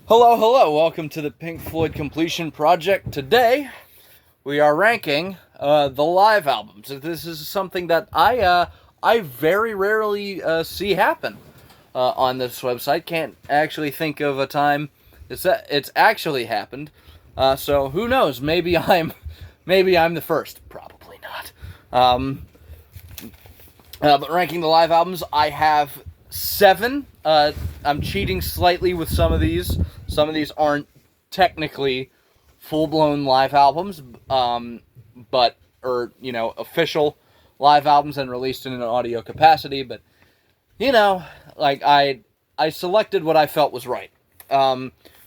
Hello, hello. Welcome to the Pink Floyd Completion Project. Today, we are ranking the live albums. This is something that I very rarely see happen on this website. Can't actually think of a time it's actually happened. So who knows? Maybe I'm the first. Probably not. But ranking the live albums, I have 7. I'm cheating slightly with some of these. Some of these aren't technically full-blown live albums, but official live albums and released in an audio capacity. But I selected what I felt was right.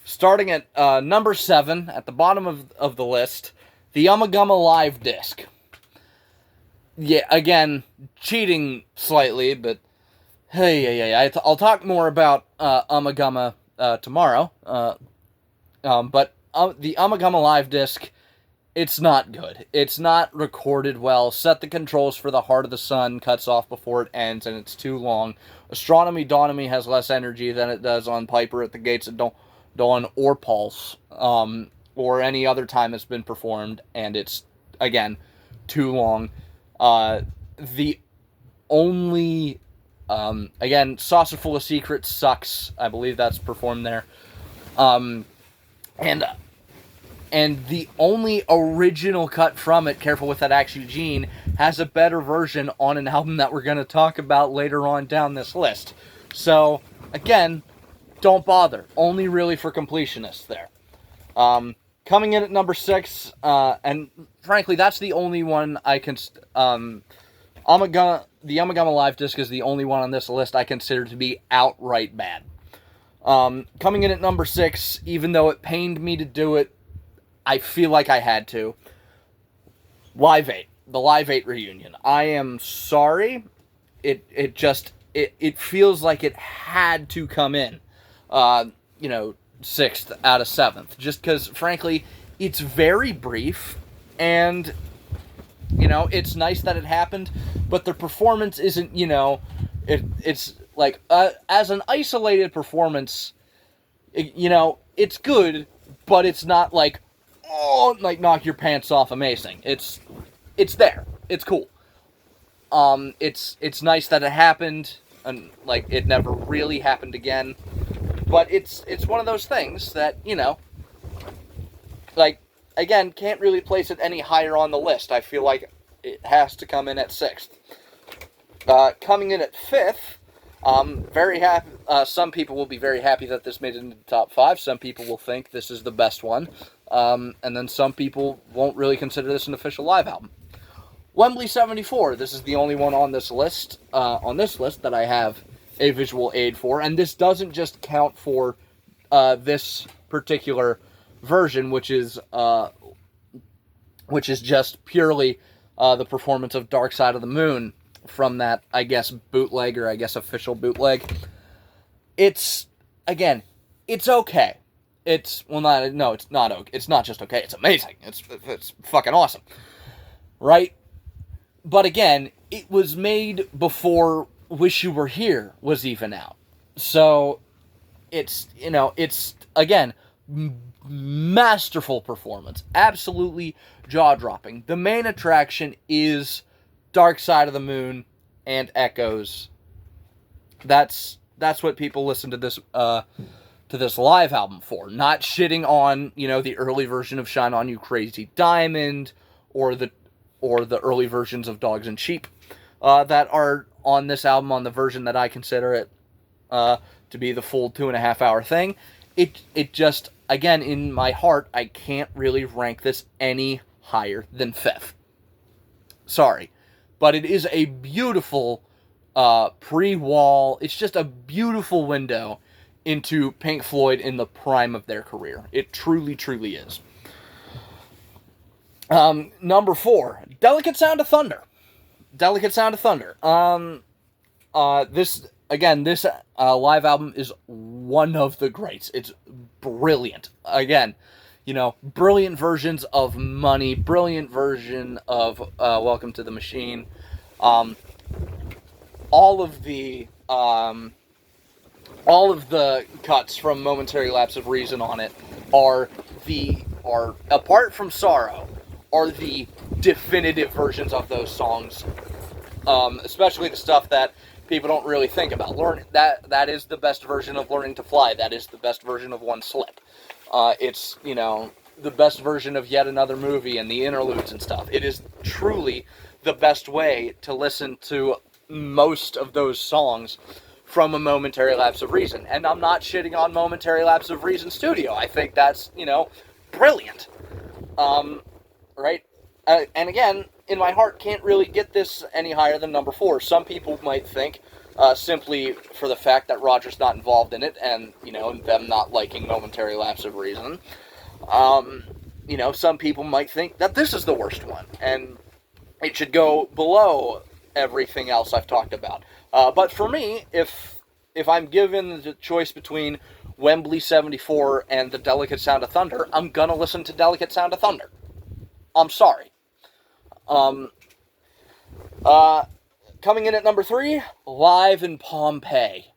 Starting at number 7 at the bottom of the list, the Ummagumma Live Disc. Yeah, again, cheating slightly, but hey. I'll talk more about Ummagumma tomorrow. But the Ummagumma Live Disc, it's not good. It's not recorded well. Set the Controls for the Heart of the Sun cuts off before it ends, and it's too long. Astronomy Dawnomy has less energy than it does on Piper at the Gates of Dawn or Pulse, or any other time it's been performed, and it's, again, too long. The only, again, Saucer Full of Secrets sucks. I believe that's performed there. And the only original cut from it, Careful with That Axe Eugene, has a better version on an album that we're going to talk about later on down this list. So, again, don't bother. Only really for completionists there. Coming in at number 6, and frankly, that's the only one I can... the Ummagumma Live Disc is the only one on this list I consider to be outright bad. Coming in at number 6, even though it pained me to do it, I feel like I had to. Live 8. The Live 8 reunion. I am sorry. It feels like it had to come in. 6th out of 7th. Just because, frankly, it's very brief, and, it's nice that it happened, but the performance isn't, it's like, as an isolated performance, it's good, but it's not like, knock your pants off amazing. It's there. It's cool. It's nice that it happened, and, it never really happened again. But it's one of those things that, again, can't really place it any higher on the list. I feel like it has to come in at 6th. Coming in at 5th, very happy. Some people will be very happy that this made it into the top 5. Some people will think this is the best one. And then some people won't really consider this an official live album. Wembley 74. This is the only one on this list, that I have a visual aid for, and this doesn't just count for this particular version, which is just purely the performance of Dark Side of the Moon from that, I guess, bootleg, or I guess official bootleg. It's okay. It's not okay. It's not just okay. It's amazing. It's fucking awesome, right? But again, it was made before Wish You Were Here was even out. So, it's again, masterful performance. Absolutely jaw-dropping. The main attraction is Dark Side of the Moon and Echoes. That's what people listen to this live album for. Not shitting on, the early version of Shine On You Crazy Diamond, or the early versions of Dogs and Sheep that are on this album, on the version that I consider it to be the full 2.5-hour thing. It just, again, in my heart, I can't really rank this any higher than 5th. Sorry. But it is a beautiful pre-Wall, it's just a beautiful window into Pink Floyd in the prime of their career. It truly, truly is. Number 4, Delicate Sound of Thunder. Delicate Sound of Thunder. This live album is one of the greats. It's brilliant. Again, brilliant versions of Money, brilliant version of Welcome to the Machine. All of the all of the cuts from Momentary Lapse of Reason on it are apart from Sorrow, are the definitive versions of those songs. Especially the stuff that people don't really think about. That is the best version of Learning to Fly. That is the best version of One Slip. It's, the best version of Yet Another Movie and the interludes and stuff. It is truly the best way to listen to most of those songs from a Momentary Lapse of Reason. And I'm not shitting on Momentary Lapse of Reason Studio. I think that's, brilliant. Right? And again, in my heart, can't really get this any higher than number 4. Some people might think, simply for the fact that Roger's not involved in it, and, them not liking Momentary Lapse of Reason, some people might think that this is the worst one, and it should go below everything else I've talked about. But for me, if I'm given the choice between Wembley 74 and The Delicate Sound of Thunder, I'm gonna listen to Delicate Sound of Thunder. I'm sorry. Coming in at number 3, Live in Pompeii.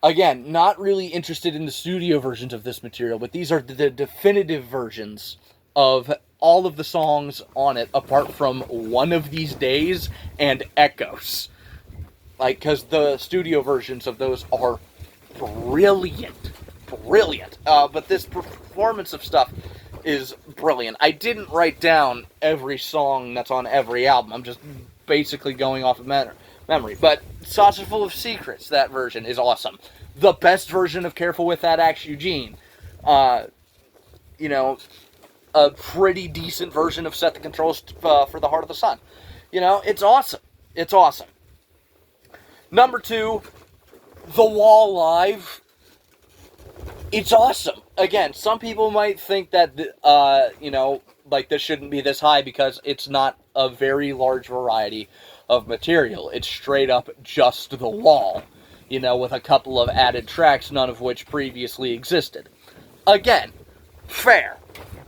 Again, not really interested in the studio versions of this material, but these are the definitive versions of all of the songs on it, apart from One of These Days and Echoes. Because the studio versions of those are brilliant. Brilliant. But this performance of stuff is brilliant. I didn't write down every song that's on every album. I'm just basically going off of memory. But Saucer Full of Secrets, that version is awesome. The best version of Careful With That Axe, Eugene. A pretty decent version of Set the Controls for the Heart of the Sun. It's awesome. It's awesome. Number 2, The Wall Live. It's awesome. Again, some people might think that, this shouldn't be this high because it's not a very large variety of material. It's straight up just The Wall, with a couple of added tracks, none of which previously existed. Again, fair.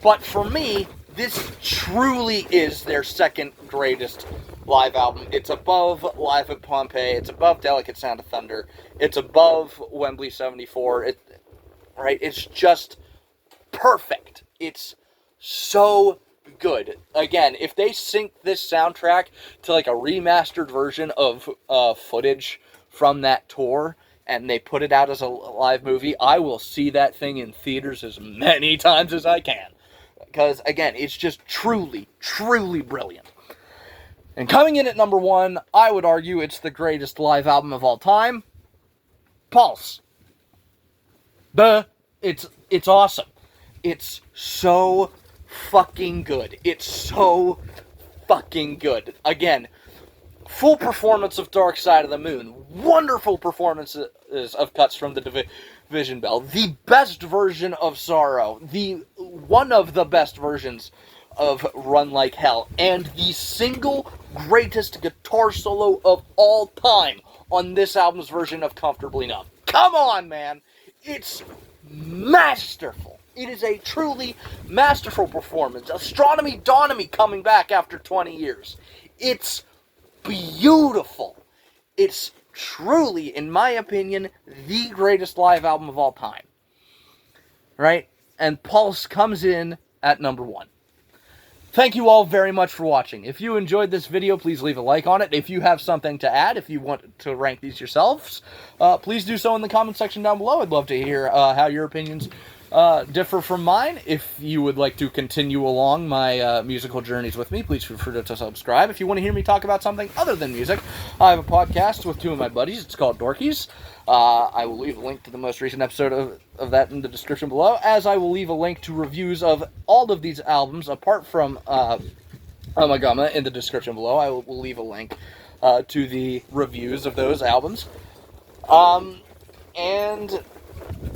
But for me, this truly is their second greatest live album. It's above Live at Pompeii. It's above Delicate Sound of Thunder. It's above Wembley 74. Right? It's just perfect. It's so good. Again, if they sync this soundtrack to like a remastered version of footage from that tour and they put it out as a live movie, I will see that thing in theaters as many times as I can. Because, again, it's just truly, truly brilliant. And coming in at number 1, I would argue it's the greatest live album of all time, Pulse. It's awesome. It's so fucking good. It's so fucking good. Again, full performance of Dark Side of the Moon. Wonderful performances of cuts from the Division Bell. The best version of Sorrow. One of the best versions of Run Like Hell. And the single greatest guitar solo of all time on this album's version of Comfortably Numb. Come on, man. It's masterful. It is a truly masterful performance. Astronomy Donomy coming back after 20 years. It's beautiful. It's truly, in my opinion, the greatest live album of all time. Right? And Pulse comes in at number 1. Thank you all very much for watching. If you enjoyed this video, please leave a like on it. If you have something to add, if you want to rank these yourselves, please do so in the comment section down below. I'd love to hear how your opinions differ from mine. If you would like to continue along my musical journeys with me, please feel free to subscribe. If you want to hear me talk about something other than music, I have a podcast with 2 of my buddies. It's called Dorkies. I will leave a link to the most recent episode of that in the description below, as I will leave a link to reviews of all of these albums, apart from Amagama, in the description below. I will leave a link to the reviews of those albums. And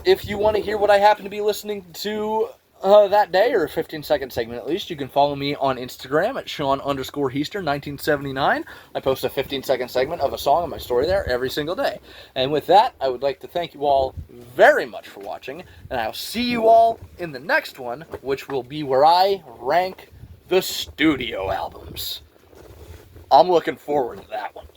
if you want to hear what I happen to be listening to that day, or a 15-second segment at least, you can follow me on Instagram at Sean_Heaster1979. I post a 15-second segment of a song on my story there every single day. And with that, I would like to thank you all very much for watching, and I'll see you all in the next one, which will be where I rank the studio albums. I'm looking forward to that one.